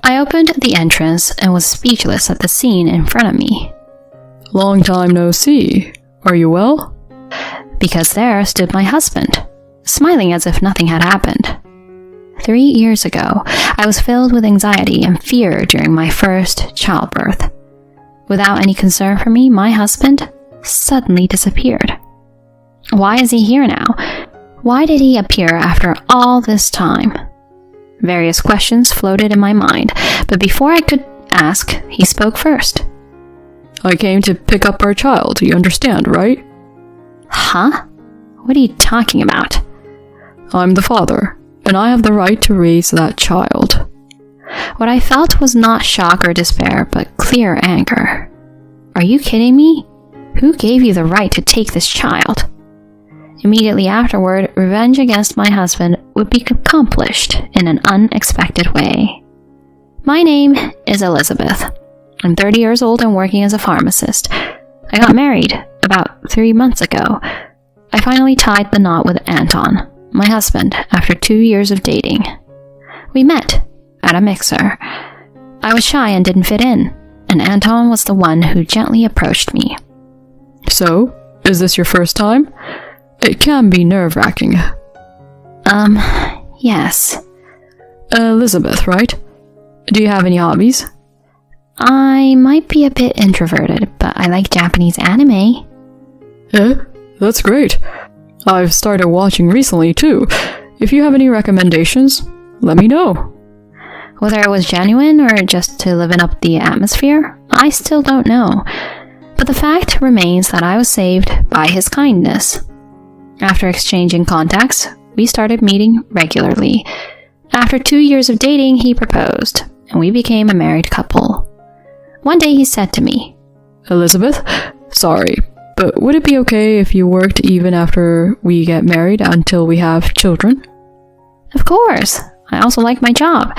I opened the entrance and was speechless at the scene in front of me. Long time no see. Are you well? Because there stood my husband, smiling as if nothing had happened. 3 years ago, I was filled with anxiety and fear during my first childbirth. Without any concern for me, my husband suddenly disappeared. Why is he here now? Why did he appear after all this time? Various questions floated in my mind, but before I could ask, he spoke first. I came to pick up our child, you understand, right? Huh? What are you talking about? I'm the father, and I have the right to raise that child. What I felt was not shock or despair, but clear anger. Are you kidding me? Who gave you the right to take this child? Immediately afterward, revenge against my husband would be accomplished in an unexpected way. My name is Elizabeth. I'm 30 years old and working as a pharmacist. I got married about 3 months ago. I finally tied the knot with Anton, my husband, after 2 years of dating. We met at a mixer. I was shy and didn't fit in, and Anton was the one who gently approached me. So, is this your first time? It can be nerve-wracking. Yes. Elizabeth, right? Do you have any hobbies? I might be a bit introverted, but I like Japanese anime. That's great. I've started watching recently, too. If you have any recommendations, let me know. Whether it was genuine or just to liven up the atmosphere, I still don't know. But the fact remains that I was saved by his kindness. After exchanging contacts, we started meeting regularly. After 2 years of dating, he proposed, and we became a married couple. One day he said to me, Elizabeth, sorry, but would it be okay if you worked even after we get married until we have children? Of course. I also like my job,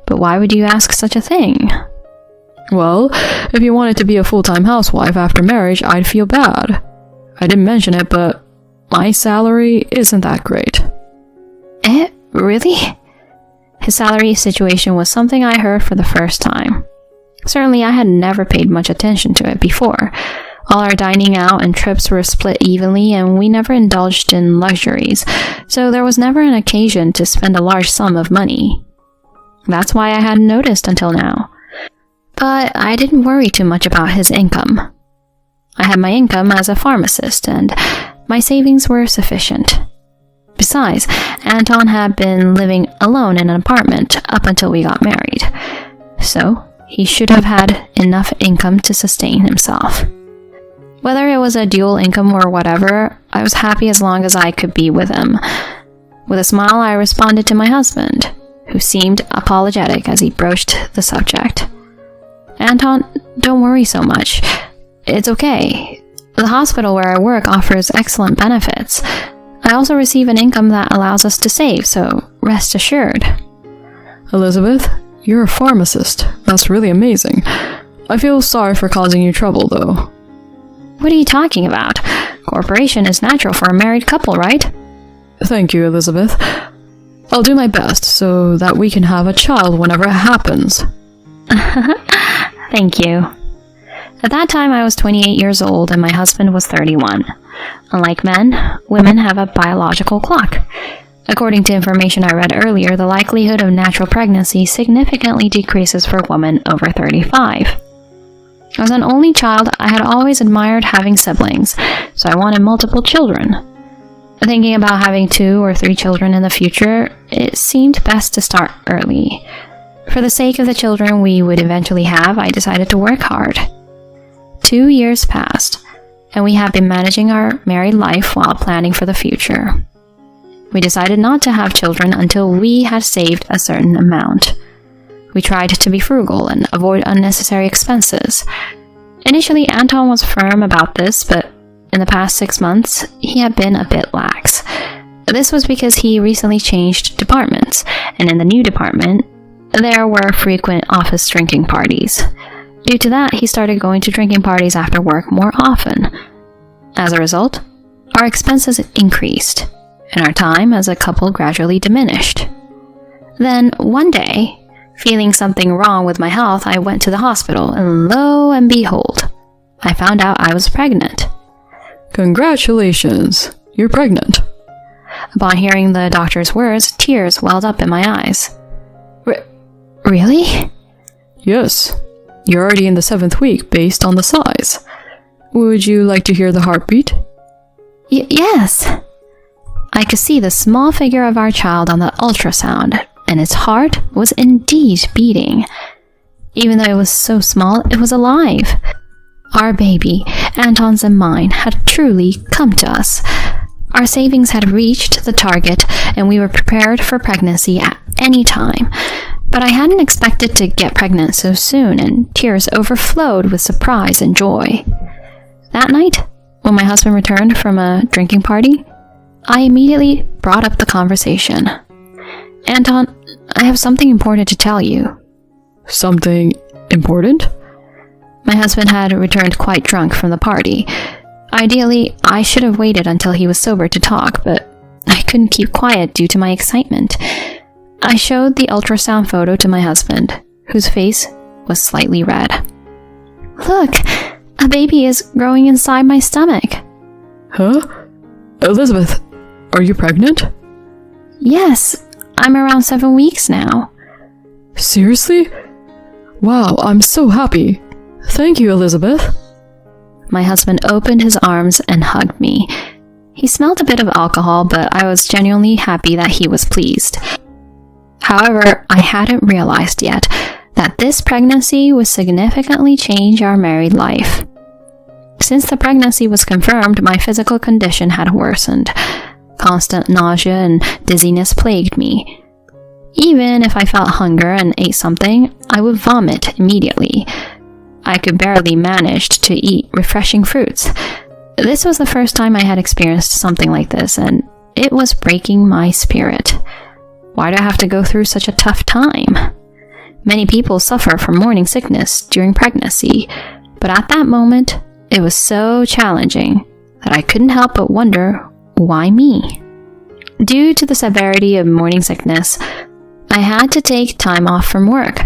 but why would you ask such a thing? Well, if you wanted to be a full-time housewife after marriage, I'd feel bad. I didn't mention it, but my salary isn't that great. Really? His salary situation was something I heard for the first time. Certainly, I had never paid much attention to it before. All our dining out and trips were split evenly, and we never indulged in luxuries, so there was never an occasion to spend a large sum of money. That's why I hadn't noticed until now. But I didn't worry too much about his income. I had my income as a pharmacist, and my savings were sufficient. Besides, Anton had been living alone in an apartment up until we got married, so he should have had enough income to sustain himself. Whether it was a dual income or whatever, I was happy as long as I could be with him. With a smile, I responded to my husband, who seemed apologetic as he broached the subject. Anton, don't worry so much. It's okay. The hospital where I work offers excellent benefits. I also receive an income that allows us to save, so rest assured. Elizabeth, you're a pharmacist. That's really amazing. I feel sorry for causing you trouble, though. What are you talking about? Cooperation is natural for a married couple, right? Thank you, Elizabeth. I'll do my best so that we can have a child whenever it happens. Thank you. At that time, I was 28 years old and my husband was 31. Unlike men, women have a biological clock. According to information I read earlier, the likelihood of natural pregnancy significantly decreases for women over 35. As an only child, I had always admired having siblings, so I wanted multiple children. Thinking about having 2 or 3 children in the future, it seemed best to start early. For the sake of the children we would eventually have, I decided to work hard. 2 years passed, and we have been managing our married life while planning for the future. We decided not to have children until we had saved a certain amount. We tried to be frugal and avoid unnecessary expenses. Initially, Anton was firm about this, but in the past 6 months, he had been a bit lax. This was because he recently changed departments, and in the new department, there were frequent office drinking parties. Due to that, he started going to drinking parties after work more often. As a result, our expenses increased, and our time as a couple gradually diminished. Then, one day, Feeling something wrong with my health, I went to the hospital, and lo and behold, I found out I was pregnant. Congratulations, you're pregnant. Upon hearing the doctor's words, tears welled up in my eyes. Really? Yes, you're already in the 7th week based on the size. Would you like to hear the heartbeat? Yes. I could see the small figure of our child on the ultrasound, and its heart was indeed beating. Even though it was so small, it was alive. Our baby, Anton's and mine, had truly come to us. Our savings had reached the target, and we were prepared for pregnancy at any time. But I hadn't expected to get pregnant so soon, and tears overflowed with surprise and joy. That night, when my husband returned from a drinking party, I immediately brought up the conversation. Anton, I have something important to tell you. Something important? My husband had returned quite drunk from the party. Ideally, I should have waited until he was sober to talk, but I couldn't keep quiet due to my excitement. I showed the ultrasound photo to my husband, whose face was slightly red. Look, a baby is growing inside my stomach. Huh? Elizabeth, are you pregnant? Yes, I'm around 7 weeks now. Seriously? Wow, I'm so happy. Thank you, Elizabeth. My husband opened his arms and hugged me. He smelled a bit of alcohol, but I was genuinely happy that he was pleased. However, I hadn't realized yet that this pregnancy would significantly change our married life. Since the pregnancy was confirmed, my physical condition had worsened. Constant nausea and dizziness plagued me. Even if I felt hunger and ate something, I would vomit immediately. I could barely manage to eat refreshing fruits. This was the first time I had experienced something like this, and it was breaking my spirit. Why do I have to go through such a tough time? Many people suffer from morning sickness during pregnancy, but at that moment, it was so challenging that I couldn't help but wonder, why me? Due to the severity of morning sickness, I had to take time off from work.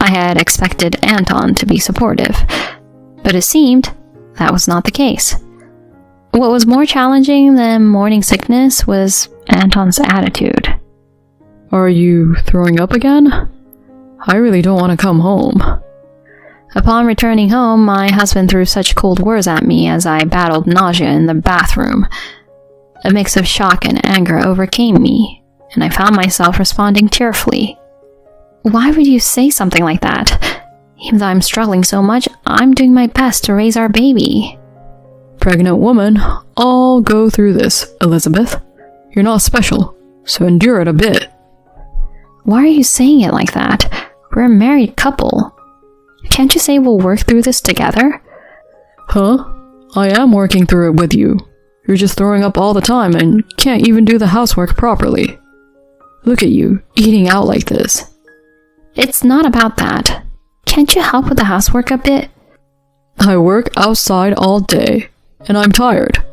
I had expected Anton to be supportive, but it seemed that was not the case. What was more challenging than morning sickness was Anton's attitude. Are you throwing up again? I really don't want to come home. Upon returning home, my husband threw such cold words at me as I battled nausea in the bathroom. A mix of shock and anger overcame me, and I found myself responding tearfully. Why would you say something like that? Even though I'm struggling so much, I'm doing my best to raise our baby. Pregnant woman, all go through this, Elizabeth. You're not special, so endure it a bit. Why are you saying it like that? We're a married couple. Can't you say we'll work through this together? Huh? I am working through it with you. You're just throwing up all the time and can't even do the housework properly. Look at you, eating out like this. It's not about that. Can't you help with the housework a bit? I work outside all day, and I'm tired.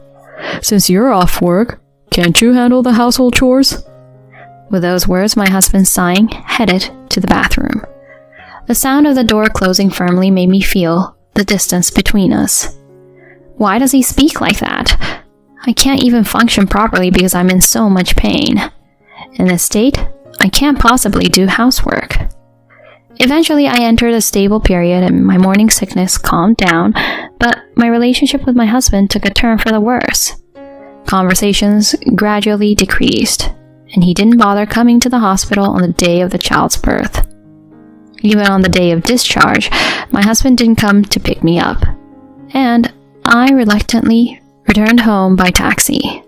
Since you're off work, can't you handle the household chores? With those words, my husband, sighing, headed to the bathroom. The sound of the door closing firmly made me feel the distance between us. Why does he speak like that? I can't even function properly because I'm in so much pain. In this state, I can't possibly do housework. Eventually, I entered a stable period and my morning sickness calmed down, but my relationship with my husband took a turn for the worse. Conversations gradually decreased, and he didn't bother coming to the hospital on the day of the child's birth. Even on the day of discharge, my husband didn't come to pick me up, and I reluctantly returned home by taxi.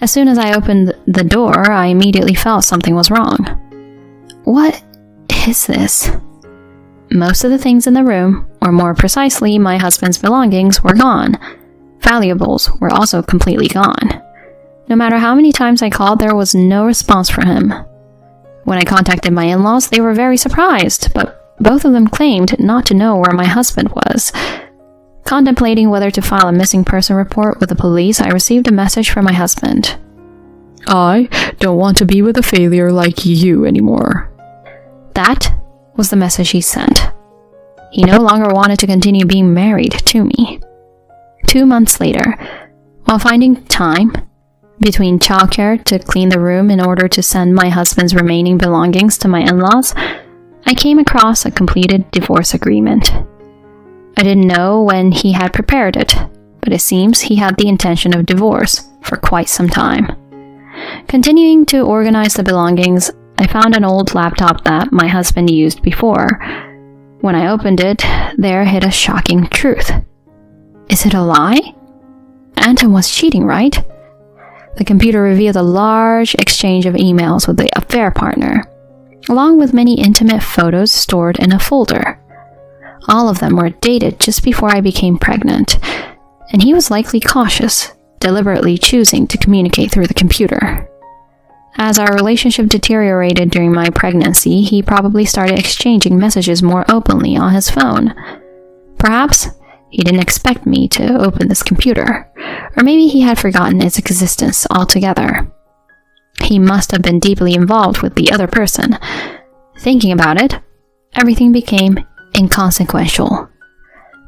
As soon as I opened the door, I immediately felt something was wrong. What is this? Most of the things in the room, or more precisely, my husband's belongings, were gone. Valuables were also completely gone. No matter how many times I called, there was no response from him. When I contacted my in-laws, they were very surprised, but both of them claimed not to know where my husband was. Contemplating whether to file a missing person report with the police, I received a message from my husband. I don't want to be with a failure like you anymore. That was the message he sent. He no longer wanted to continue being married to me. 2 months later, while finding time between childcare to clean the room in order to send my husband's remaining belongings to my in-laws, I came across a completed divorce agreement. I didn't know when he had prepared it, but it seems he had the intention of divorce for quite some time. Continuing to organize the belongings, I found an old laptop that my husband used before. When I opened it, there hid a shocking truth. Is it a lie? Anton was cheating, right? The computer revealed a large exchange of emails with the affair partner, along with many intimate photos stored in a folder. All of them were dated just before I became pregnant, and he was likely cautious, deliberately choosing to communicate through the computer. As our relationship deteriorated during my pregnancy, he probably started exchanging messages more openly on his phone. Perhaps he didn't expect me to open this computer, or maybe he had forgotten its existence altogether. He must have been deeply involved with the other person. Thinking about it, everything became inconsequential.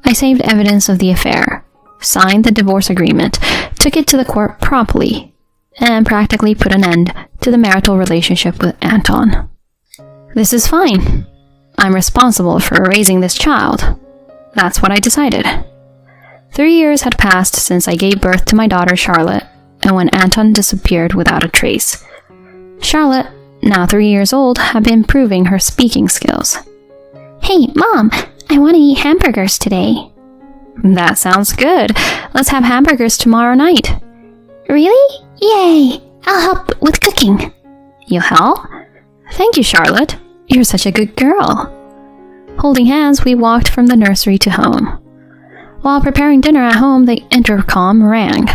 I saved evidence of the affair, signed the divorce agreement, took it to the court promptly, and practically put an end to the marital relationship with Anton. This is fine. I'm responsible for raising this child. That's what I decided. 3 years had passed since I gave birth to my daughter Charlotte, and when Anton disappeared without a trace. Charlotte, now 3 years old, had been improving her speaking skills. Hey, Mom, I want to eat hamburgers today. That sounds good. Let's have hamburgers tomorrow night. Really? Yay! I'll help with cooking. You'll help? Thank you, Charlotte. You're such a good girl. Holding hands, we walked from the nursery to home. While preparing dinner at home, the intercom rang.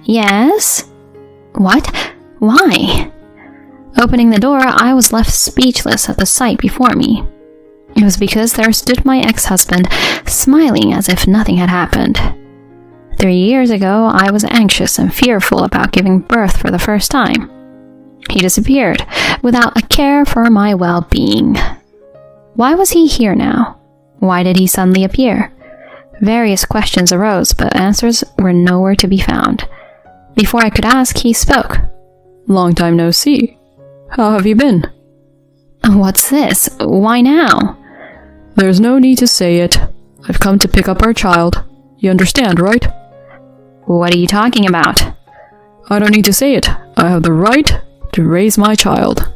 Yes? What? Why? Opening the door, I was left speechless at the sight before me. It was because there stood my ex-husband, smiling as if nothing had happened. 3 years ago, I was anxious and fearful about giving birth for the first time. He disappeared, without a care for my well-being. Why was he here now? Why did he suddenly appear? Various questions arose, but answers were nowhere to be found. Before I could ask, he spoke. Long time no see. How have you been? What's this? Why now? There's no need to say it. I've come to pick up our child. You understand, right? What are you talking about? I don't need to say it. I have the right to raise my child,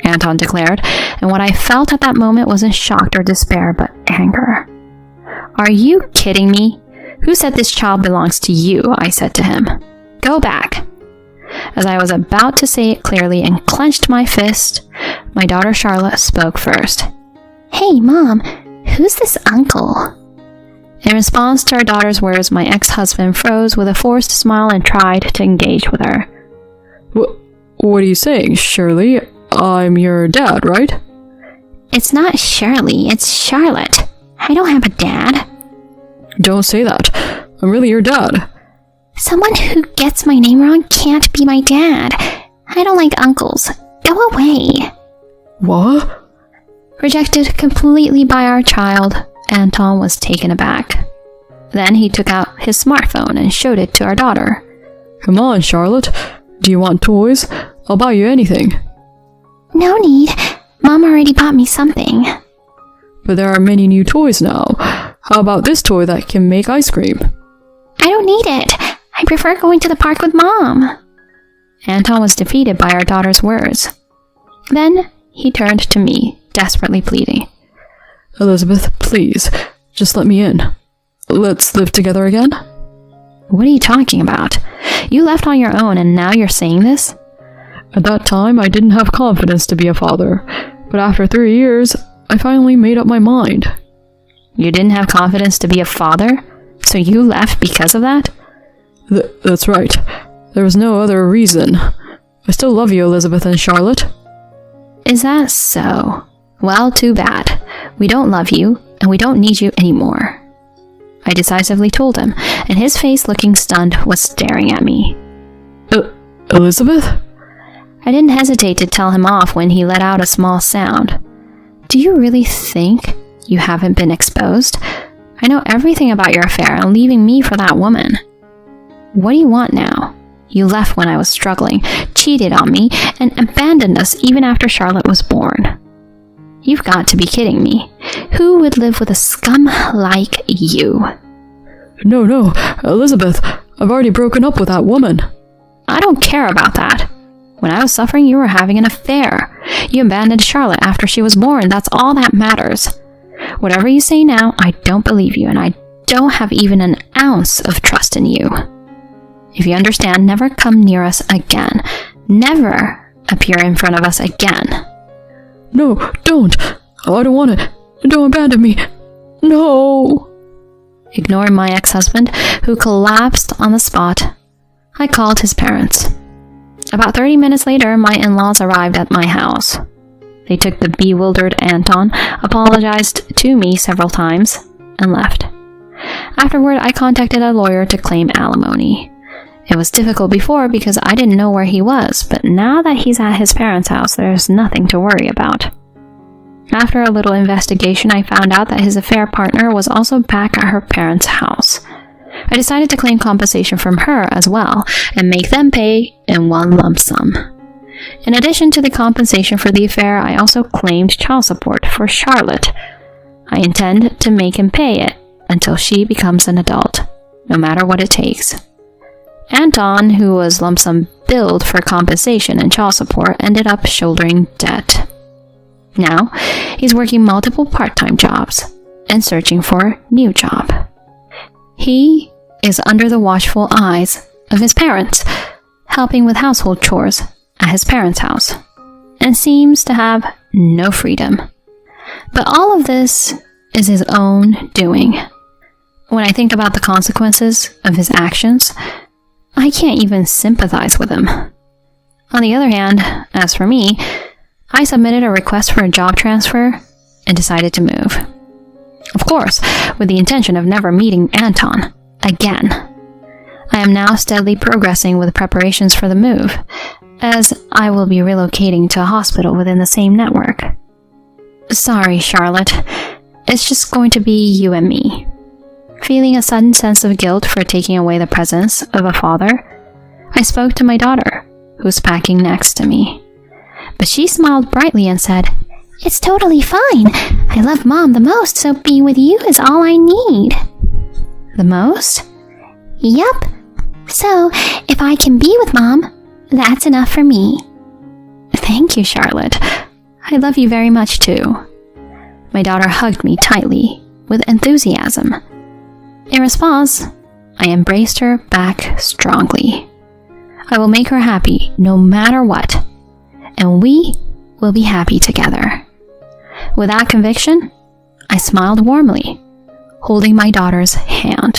Anton declared, and what I felt at that moment wasn't shock or despair, but anger. Are you kidding me? Who said this child belongs to you? I said to him. Go back. As I was about to say it clearly and clenched my fist, my daughter Charlotte spoke first. Hey, Mom, who's this uncle? In response to our daughter's words, my ex-husband froze with a forced smile and tried to engage with her. What are you saying, Shirley? I'm your dad, right? It's not Shirley, it's Charlotte. I don't have a dad. Don't say that. I'm really your dad. Someone who gets my name wrong can't be my dad. I don't like uncles. Go away. What? Rejected completely by our child, Anton was taken aback. Then he took out his smartphone and showed it to our daughter. Come on, Charlotte. Do you want toys? I'll buy you anything. No need. Mom already bought me something. But there are many new toys now. How about this toy that can make ice cream? I don't need it. I prefer going to the park with Mom. Anton was defeated by our daughter's words. Then he turned to me, desperately pleading. Elizabeth, please, just let me in. Let's live together again? What are you talking about? You left on your own and now you're saying this? At that time, I didn't have confidence to be a father. But after 3 years, I finally made up my mind. You didn't have confidence to be a father? So you left because of that? That's right. There was no other reason. I still love you, Elizabeth and Charlotte. Is that so? Well, too bad. We don't love you, and we don't need you anymore. I decisively told him, and his face, looking stunned, was staring at me. Elizabeth? I didn't hesitate to tell him off when he let out a small sound. Do you really think you haven't been exposed? I know everything about your affair and leaving me for that woman. What do you want now? You left when I was struggling, cheated on me, and abandoned us even after Charlotte was born. You've got to be kidding me. Who would live with a scum like you? No, Elizabeth, I've already broken up with that woman. I don't care about that. When I was suffering, you were having an affair. You abandoned Charlotte after she was born. That's all that matters. Whatever you say now, I don't believe you, and I don't have even an ounce of trust in you. If you understand, never come near us again. Never appear in front of us again. No, don't. I don't want it. Don't abandon me. No. Ignoring my ex-husband, who collapsed on the spot, I called his parents. About 30 minutes later, my in-laws arrived at my house. They took the bewildered Anton, apologized to me several times, and left. Afterward, I contacted a lawyer to claim alimony. It was difficult before because I didn't know where he was, but now that he's at his parents' house, there's nothing to worry about. After a little investigation, I found out that his affair partner was also back at her parents' house. I decided to claim compensation from her as well and make them pay in one lump sum. In addition to the compensation for the affair, I also claimed child support for Charlotte. I intend to make him pay it until she becomes an adult, no matter what it takes. Anton, who was lump sum billed for compensation and child support, ended up shouldering debt. Now, he's working multiple part-time jobs and searching for a new job. He is under the watchful eyes of his parents, helping with household chores at his parents' house, and seems to have no freedom. But all of this is his own doing. When I think about the consequences of his actions, I can't even sympathize with him. On the other hand, as for me, I submitted a request for a job transfer and decided to move. Of course, with the intention of never meeting Anton again. I am now steadily progressing with preparations for the move, as I will be relocating to a hospital within the same network. Sorry, Charlotte. It's just going to be you and me. Feeling a sudden sense of guilt for taking away the presence of a father, I spoke to my daughter, who's packing next to me. But she smiled brightly and said, It's totally fine. I love Mom the most, so being with you is all I need. The most? Yup. So, if I can be with Mom, that's enough for me. Thank you, Charlotte. I love you very much too. My daughter hugged me tightly, with enthusiasm. In response, I embraced her back strongly. I will make her happy no matter what, and we will be happy together. With that conviction, I smiled warmly, holding my daughter's hand.